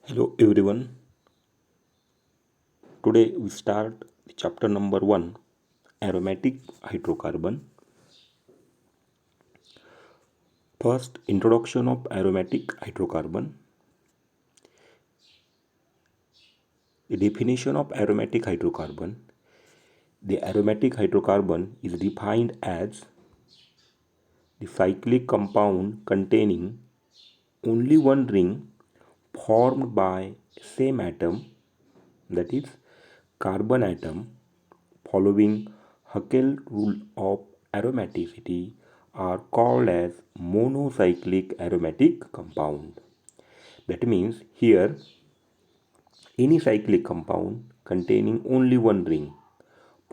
Hello everyone. Today we start the chapter number 1, aromatic hydrocarbon. First, introduction of aromatic hydrocarbon. The definition of aromatic hydrocarbon. The aromatic hydrocarbon is defined as the cyclic compound containing only one ring formed by same atom, that is carbon atom, following Huckel rule of aromaticity, are called as monocyclic aromatic compound. That means here any cyclic compound containing only one ring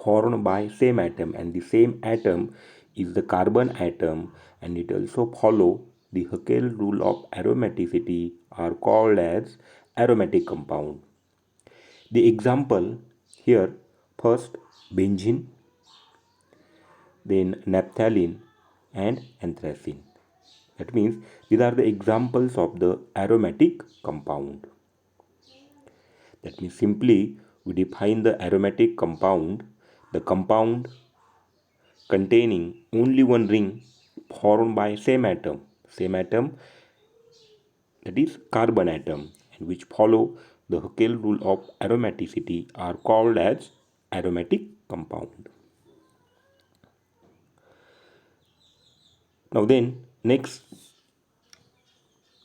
formed by same atom, and the same atom is the carbon atom, and it also follow the Huckel rule of aromaticity, are called as aromatic compound. The example here, first benzene, then naphthalene and anthracene. That means these are the examples of the aromatic compound. That means simply we define the aromatic compound, the compound containing only one ring formed by same atom, that is carbon atom, and which follow the Huckel rule of aromaticity, are called as aromatic compound. Now then, next,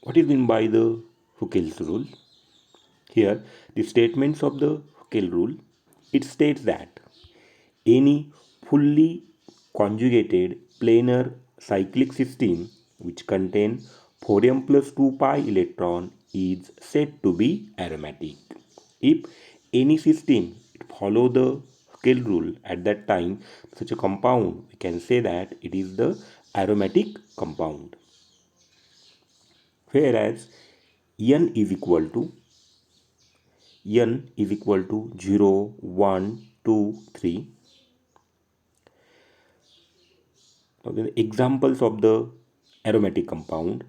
what is meant by the Huckel's rule? Here, the statements of the Huckel rule, it states that any fully conjugated planar cyclic system which contain thorium plus 2 pi electron is said to be aromatic. If any system follow the Huckel rule, at that time such a compound we can say that it is the aromatic compound. Whereas n is equal to 0, 1, 2, 3. Now, the examples of the aromatic compound.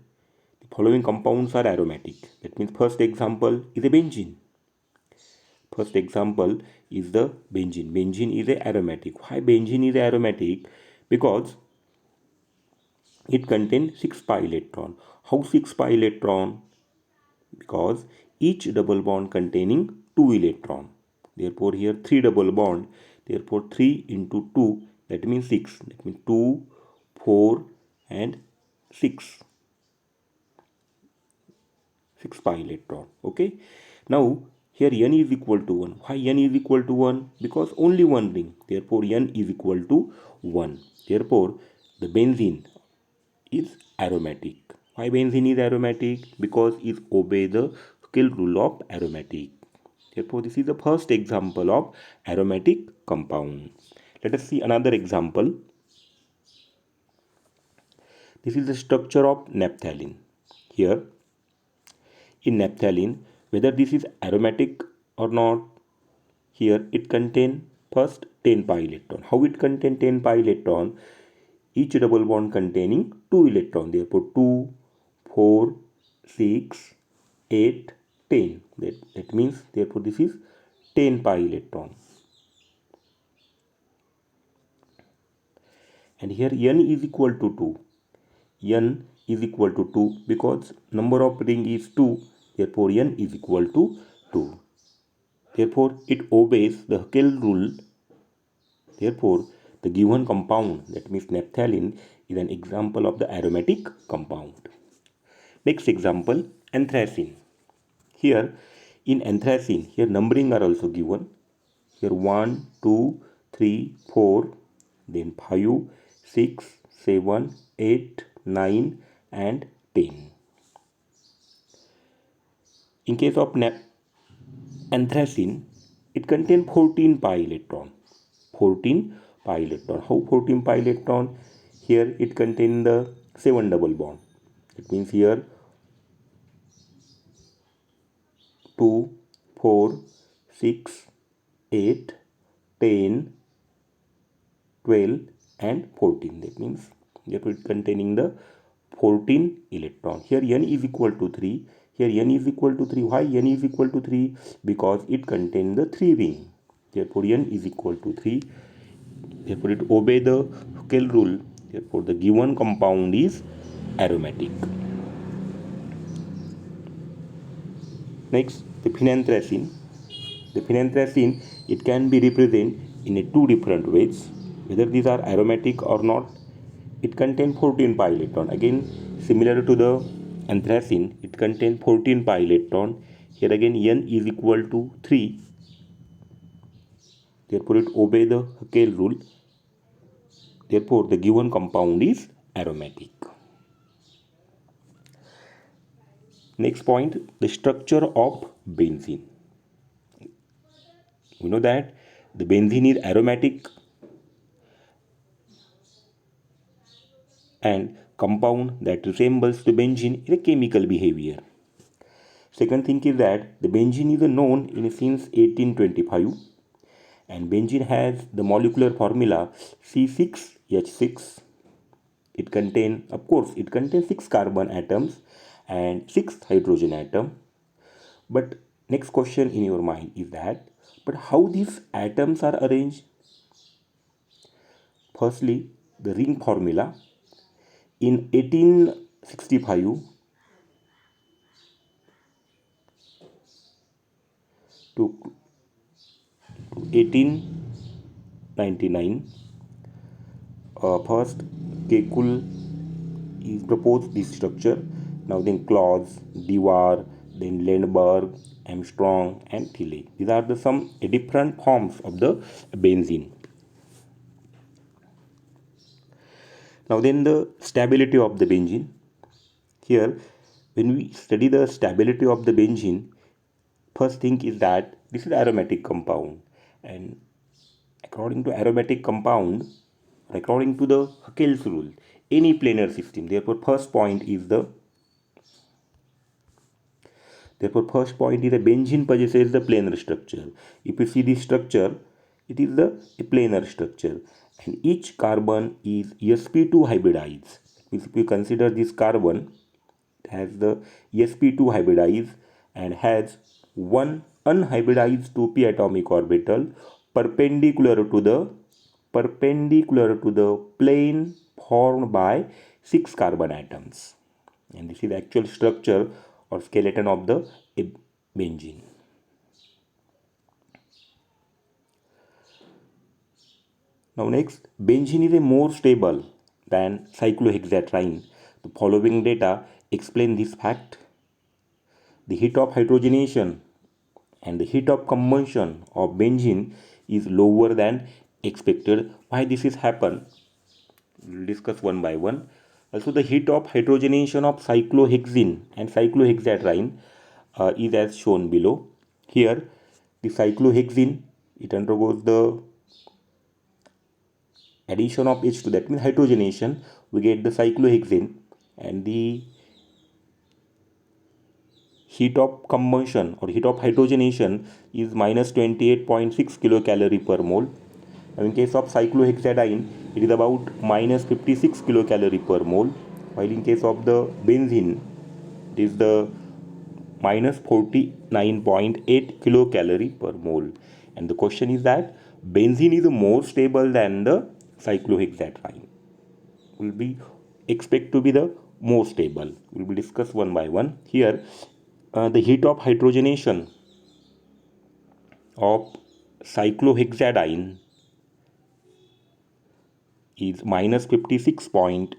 The following compounds are aromatic. That means first example is a benzene. First example is the benzene. Benzene is a aromatic. Why benzene is aromatic? Because it contains 6 pi electron. How 6 pi electron? Because each double bond containing 2 electron. Therefore here 3 double bond. Therefore 3 into 2, that means 6. That means 2, 4 and 6. 6 pi electron. Okay. Now here n is equal to 1. Why n is equal to 1? Because only one ring. Therefore n is equal to 1. Therefore the benzene is aromatic. Why benzene is aromatic? Because it obeys the Huckel rule of aromatic. Therefore, this is the first example of aromatic compound. Let us see another example. This is the structure of naphthalene. Here, in naphthalene, whether this is aromatic or not, here it contains first 10 pi electron. How it contains 10 pi electron? Each double bond containing 2 electron. Therefore 2, 4, 6, 8, 10. That means therefore this is 10 pi electron. And here n is equal to 2. N is equal to 2 because number of ring is 2. Therefore n is equal to 2. Therefore it obeys the Huckel rule. Therefore the given compound, that means naphthalene, is an example of the aromatic compound. Next example, anthracene. Here in anthracene, here numbering are also given. Here 1, 2, 3, 4, then 5, 6, 7, 8, 9 and 10. In case of anthracene, it contains 14 pi electron. 14 pi electron. How 14 pi electron? Here it contains the 7 double bond. It means here 2, 4, 6, 8, 10, 12 and 14. That means therefore it containing the 14 electron. Here n is equal to 3. Here n is equal to 3. Why n is equal to 3? Because it contains the 3 ring. Therefore n is equal to 3. Therefore it obey the Huckel rule. Therefore the given compound is aromatic. Next, the phenanthracene. The phenanthracene, it can be represented in two different ways. Whether these are aromatic or not, it contains 14 pi electron. Again, similar to the anthracene, it contains 14 pi electron. Here again n is equal to 3. Therefore it obey the Huckel rule. Therefore the given compound is aromatic. Next point, the structure of benzene. We know that the benzene is aromatic and compound that resembles the benzene in a chemical behavior. Second thing is that the benzene is known since 1825, and benzene has the molecular formula C6H6. It contains, of course, it contains 6 carbon atoms and 6 hydrogen atom. But next question in your mind is that, but how these atoms are arranged? Firstly, the ring formula. In 1865 to 1899, first Kekulé is proposed this structure. Now then Claus, Dewar, then Lindbergh, Armstrong and Thiele. These are the some different forms of the benzene. Now then the stability of the benzene. Here when we study the stability of the benzene, first thing is that this is aromatic compound, and according to aromatic compound, according to the Huckel's rule, any planar system, therefore first point is a benzene possesses the planar structure. If you see this structure, it is a planar structure, and each carbon is sp2 hybridized. If you consider this carbon, it has the sp2 hybridized and has one unhybridized 2p atomic orbital perpendicular to the plane formed by 6 carbon atoms, and this is the actual structure or skeleton of the benzene. Now next, benzene is a more stable than cyclohexatriene. The following data explain this fact. The heat of hydrogenation and the heat of combustion of benzene is lower than expected. Why this is happen? We will discuss one by one. Also, the heat of hydrogenation of cyclohexene and cyclohexatriene is as shown below. Here, the cyclohexene, it undergoes the addition of H2, that means hydrogenation. We get the cyclohexene, and the heat of combustion or heat of hydrogenation is minus 28.6 kilocalorie per mole. Now in case of cyclohexadiene, it is about minus 56 kilocalorie per mole, while in case of the benzene, it is the minus 49.8 kilocalorie per mole. And the question is that benzene is more stable than the cyclohexatriene. Will be expect to be the more stable. We will discuss one by one. Here, the heat of hydrogenation of cyclohexadiene is minus 55.6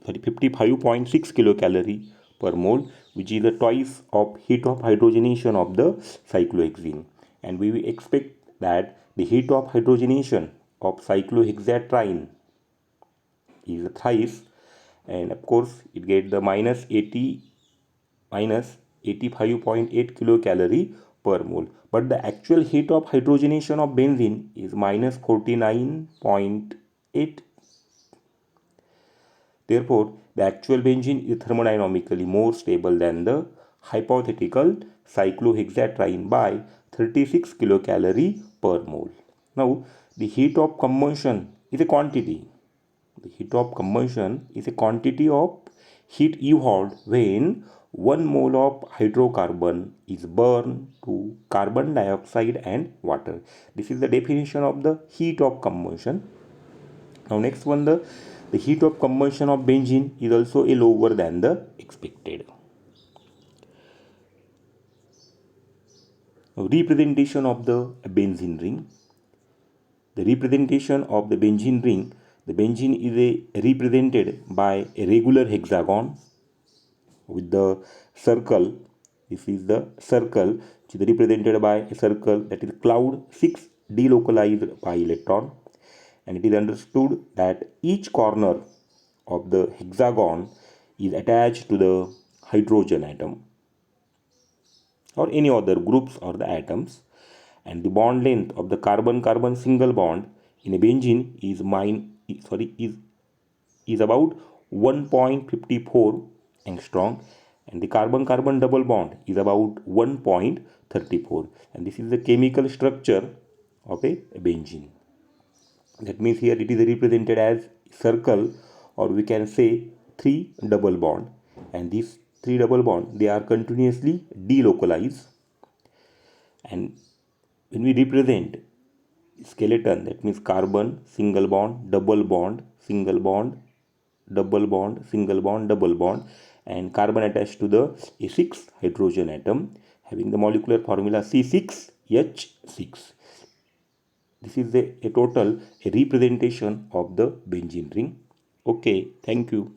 kilocalorie per mole, which is the twice of heat of hydrogenation of the cyclohexene. And we will expect that the heat of hydrogenation of cyclohexatriene is thrice, and of course it get the minus 85.8 kilocalorie per mole. But the actual heat of hydrogenation of benzene is minus 49.8. Therefore, the actual benzene is thermodynamically more stable than the hypothetical cyclohexatriene by 36 kilocalorie per mole. Now, the heat of combustion is a quantity. The heat of combustion is a quantity of heat evolved when 1 mole of hydrocarbon is burned to carbon dioxide and water. This is the definition of the heat of combustion. Now next one, the heat of combustion of benzene is also a lower than the expected. Now, representation of the benzene ring. The representation of the benzene ring, the benzene is represented by a regular hexagon with the circle. This is the circle which is represented by a circle that is cloud 6 delocalized pi electron, and it is understood that each corner of the hexagon is attached to the hydrogen atom or any other groups or the atoms, and the bond length of the carbon-carbon single bond in a benzene is about 1.54 angstrom, and the carbon-carbon double bond is about 1.34, and this is the chemical structure of a benzene. That means here it is represented as circle, or we can say 3 double bond, and these 3 double bond, they are continuously delocalized. And when we represent skeleton, that means carbon single bond, double bond, single bond, double bond, single bond, double bond, and carbon attached to the A6 hydrogen atom having the molecular formula C6H6. This is a total representation of the benzene ring. Okay, thank you.